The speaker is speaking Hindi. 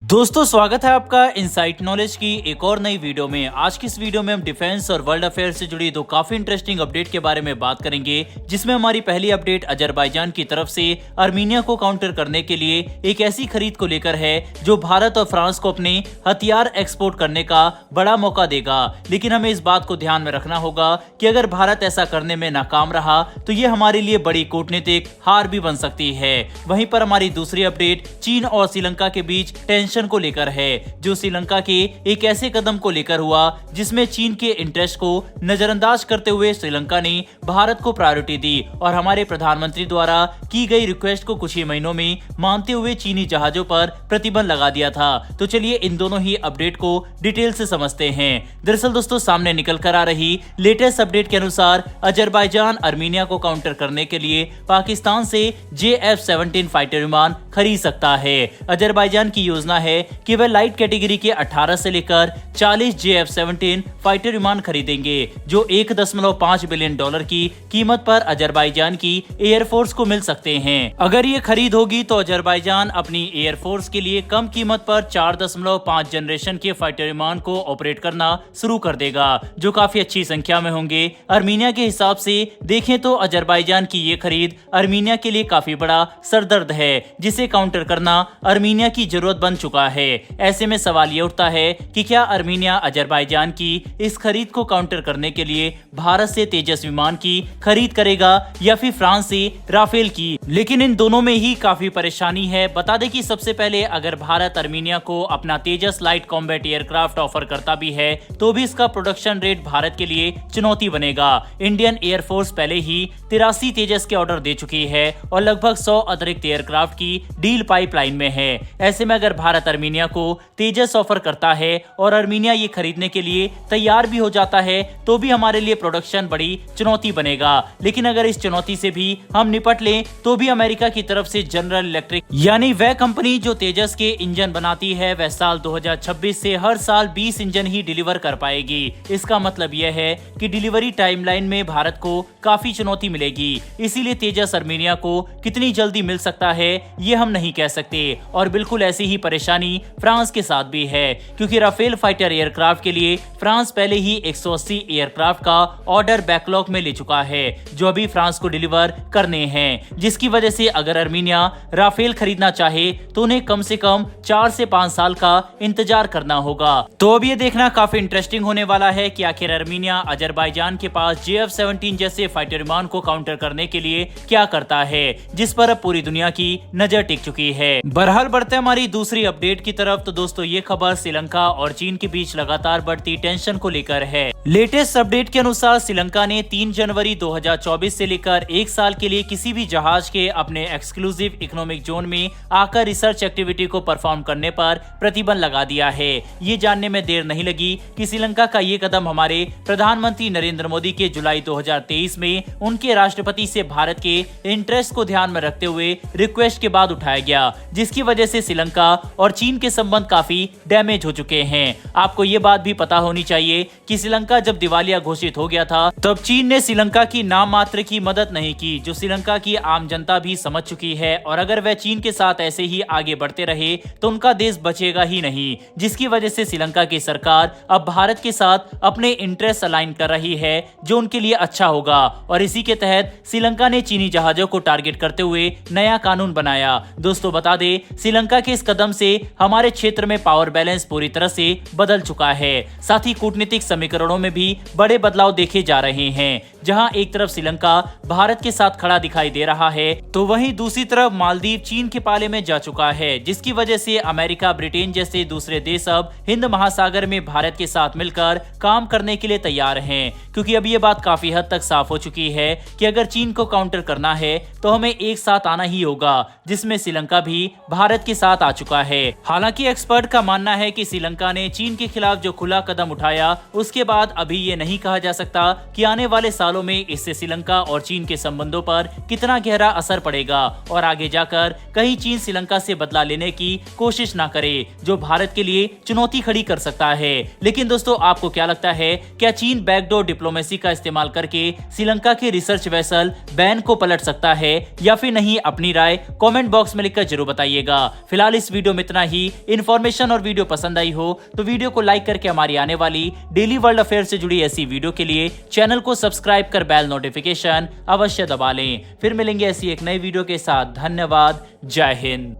दोस्तों स्वागत है आपका इनसाइट नॉलेज की एक और नई वीडियो में। आज की इस वीडियो में हम डिफेंस और वर्ल्ड अफेयर से जुड़ी दो काफी इंटरेस्टिंग अपडेट के बारे में बात करेंगे, जिसमें हमारी पहली अपडेट अजरबैजान की तरफ से आर्मीनिया को काउंटर करने के लिए एक ऐसी खरीद को लेकर है जो भारत और फ्रांस को अपने हथियार एक्सपोर्ट करने का बड़ा मौका देगा। लेकिन हमें इस बात को ध्यान में रखना होगा कि अगर भारत ऐसा करने में नाकाम रहा तो ये हमारे लिए बड़ी कूटनीतिक हार भी बन सकती है। वहीं पर हमारी दूसरी अपडेट चीन और श्रीलंका के बीच टेंशन को लेकर है, जो श्रीलंका के एक ऐसे कदम को लेकर हुआ जिसमें चीन के इंटरेस्ट को नजरअंदाज करते हुए श्रीलंका ने भारत को प्रायोरिटी दी और हमारे प्रधानमंत्री द्वारा की गई रिक्वेस्ट को कुछ ही महीनों में मानते हुए चीनी जहाजों पर प्रतिबंध लगा दिया था। तो चलिए इन दोनों ही अपडेट को डिटेल से समझते हैं। दरअसल दोस्तों सामने निकल कर आ रही लेटेस्ट अपडेट के अनुसार अजरबैजान आर्मीनिया को काउंटर करने के लिए पाकिस्तान से JF-17 फाइटर विमान खरीद सकता है। अजरबैजान की योजना है कि वह लाइट कैटेगरी के 18 से लेकर 40 JF-17 फाइटर विमान खरीदेंगे, जो $1.5 बिलियन की कीमत पर अजरबैजान की एयरफोर्स को मिल सकते हैं। अगर ये खरीद होगी तो अजरबैजान अपनी एयरफोर्स के लिए कम कीमत पर 4.5 जनरेशन के फाइटर विमान को ऑपरेट करना शुरू कर देगा, जो काफी अच्छी संख्या में होंगे। आर्मीनिया के हिसाब से देखें तो अजरबैजान की ये खरीद आर्मीनिया के लिए काफी बड़ा सरदर्द है, जिसे काउंटर करना आर्मीनिया की जरूरत बन चुका है। ऐसे में सवाल ये उठता है कि क्या आर्मीनिया अजरबैजान की इस खरीद को काउंटर करने के लिए भारत से तेजस विमान की खरीद करेगा या फिर फ्रांस से राफेल की। लेकिन इन दोनों में ही काफी परेशानी है। बता दें कि सबसे पहले अगर भारत आर्मीनिया को अपना तेजस लाइट कॉम्बैट एयरक्राफ्ट ऑफर करता भी है तो भी इसका प्रोडक्शन रेट भारत के लिए चुनौती बनेगा। इंडियन एयरफोर्स पहले ही 83 तेजस के ऑर्डर दे चुकी है और लगभग 100 अतिरिक्त एयरक्राफ्ट की डील पाइपलाइन में है। ऐसे में अगर भारत आर्मीनिया को तेजस ऑफर करता है और आर्मीनिया ये खरीदने के लिए तैयार भी हो जाता है तो भी हमारे लिए प्रोडक्शन बड़ी चुनौती बनेगा। लेकिन अगर इस चुनौती से भी हम निपट लें तो भी अमेरिका की तरफ से जनरल इलेक्ट्रिक यानी वह कंपनी जो तेजस के इंजन बनाती है वह साल 2026 से हर साल 20 इंजन ही डिलीवर कर पाएगी। इसका मतलब यह है कि डिलीवरी टाइमलाइन में भारत को काफी चुनौती मिलेगी। इसीलिए तेजस आर्मीनिया को कितनी जल्दी मिल सकता है ये हम नहीं कह सकते। और बिल्कुल ऐसी ही परेशानी फ्रांस के साथ भी है, क्योंकि राफेल फाइटर एयरक्राफ्ट के लिए फ्रांस पहले ही 180 एयरक्राफ्ट का ऑर्डर बैकलॉग में ले चुका है, जो अभी फ्रांस को डिलीवर करने हैं। जिसकी वजह से अगर आर्मीनिया राफेल खरीदना चाहे तो उन्हें कम से कम 4 से 5 साल का इंतजार करना होगा। तो अब ये देखना काफी इंटरेस्टिंग होने वाला है कि आखिर आर्मीनिया अजरबैजान के पास JF-17 जैसे फाइटर विमान को काउंटर करने के लिए क्या करता है, जिस पर अब पूरी दुनिया की नजर टिक चुकी है। बहरहाल बढ़ते हमारी दूसरी अपडेट की तरफ। तो दोस्तों ये खबर श्रीलंका और चीन के बीच लगातार बढ़ती टेंशन को लेकर है। लेटेस्ट अपडेट के अनुसार श्रीलंका ने 3 जनवरी 2024 से लेकर 1 साल के लिए किसी भी जहाज के अपने एक्सक्लूसिव इकोनॉमिक जोन में आकर रिसर्च एक्टिविटी को परफॉर्म करने पर प्रतिबंध लगा दिया है। ये जानने में देर नहीं लगी कि श्रीलंका का ये कदम हमारे प्रधानमंत्री नरेंद्र मोदी के जुलाई 2023 में उनके राष्ट्रपति से भारत के इंटरेस्ट को ध्यान में रखते हुए रिक्वेस्ट के बाद उठाया गया, जिसकी वजह से श्रीलंका और चीन के संबंध काफी डैमेज हो चुके हैं। आपको ये बात भी पता होनी चाहिए कि श्रीलंका जब दिवालिया घोषित हो गया था तब चीन ने श्रीलंका की नाम मात्र की मदद नहीं की, जो श्रीलंका की आम जनता भी समझ चुकी है। और अगर वह चीन के साथ ऐसे ही आगे बढ़ते रहे तो उनका देश बचेगा ही नहीं, जिसकी वजह से श्रीलंका की सरकार अब भारत के साथ अपने इंटरेस्ट अलाइन कर रही है, जो उनके लिए अच्छा होगा। और इसी के तहत श्रीलंका ने चीनी जहाजों को टारगेट करते हुए नया कानून बनाया। दोस्तों बता दें, श्रीलंका के इस कदम से हमारे क्षेत्र में पावर बैलेंस पूरी तरह से बदल चुका है। साथ ही कूटनीतिक समीकरणों में भी बड़े बदलाव देखे जा रहे हैं। जहां एक तरफ श्रीलंका भारत के साथ खड़ा दिखाई दे रहा है तो वहीं दूसरी तरफ मालदीव चीन के पाले में जा चुका है, जिसकी वजह से अमेरिका, ब्रिटेन जैसे दूसरे देश अब हिंद महासागर में भारत के साथ मिलकर काम करने के लिए तैयार हैं। क्योंकि अब ये बात काफी हद तक साफ हो चुकी है कि अगर चीन को काउंटर करना है तो हमें एक साथ आना ही होगा, जिसमें श्रीलंका भी भारत के साथ आ चुका है। हालांकि एक्सपर्ट का मानना है कि श्रीलंका ने चीन के खिलाफ जो खुला कदम उठाया उसके बाद अभी ये नहीं कहा जा सकता कि आने वाले सालों सालों में इससे श्रीलंका और चीन के संबंधों पर कितना गहरा असर पड़ेगा और आगे जाकर कहीं चीन श्रीलंका से बदला लेने की कोशिश ना करे, जो भारत के लिए चुनौती खड़ी कर सकता है। लेकिन दोस्तों, आपको क्या लगता है, क्या चीन बैकडोर डिप्लोमेसी का इस्तेमाल करके श्रीलंका के रिसर्च वेसल बैन को पलट सकता है या फिर नहीं? अपनी राय कमेंट बॉक्स में लिखकर जरूर बताइएगा। फिलहाल इस वीडियो में इतना ही। इन्फॉर्मेशन और वीडियो पसंद आई हो तो वीडियो को लाइक करके हमारी आने वाली डेली वर्ल्ड अफेयर से जुड़ी ऐसी वीडियो के लिए चैनल को सब्सक्राइब कर बेल नोटिफिकेशन अवश्य दबा लें। फिर मिलेंगे ऐसी एक नई वीडियो के साथ। धन्यवाद। जय हिंद।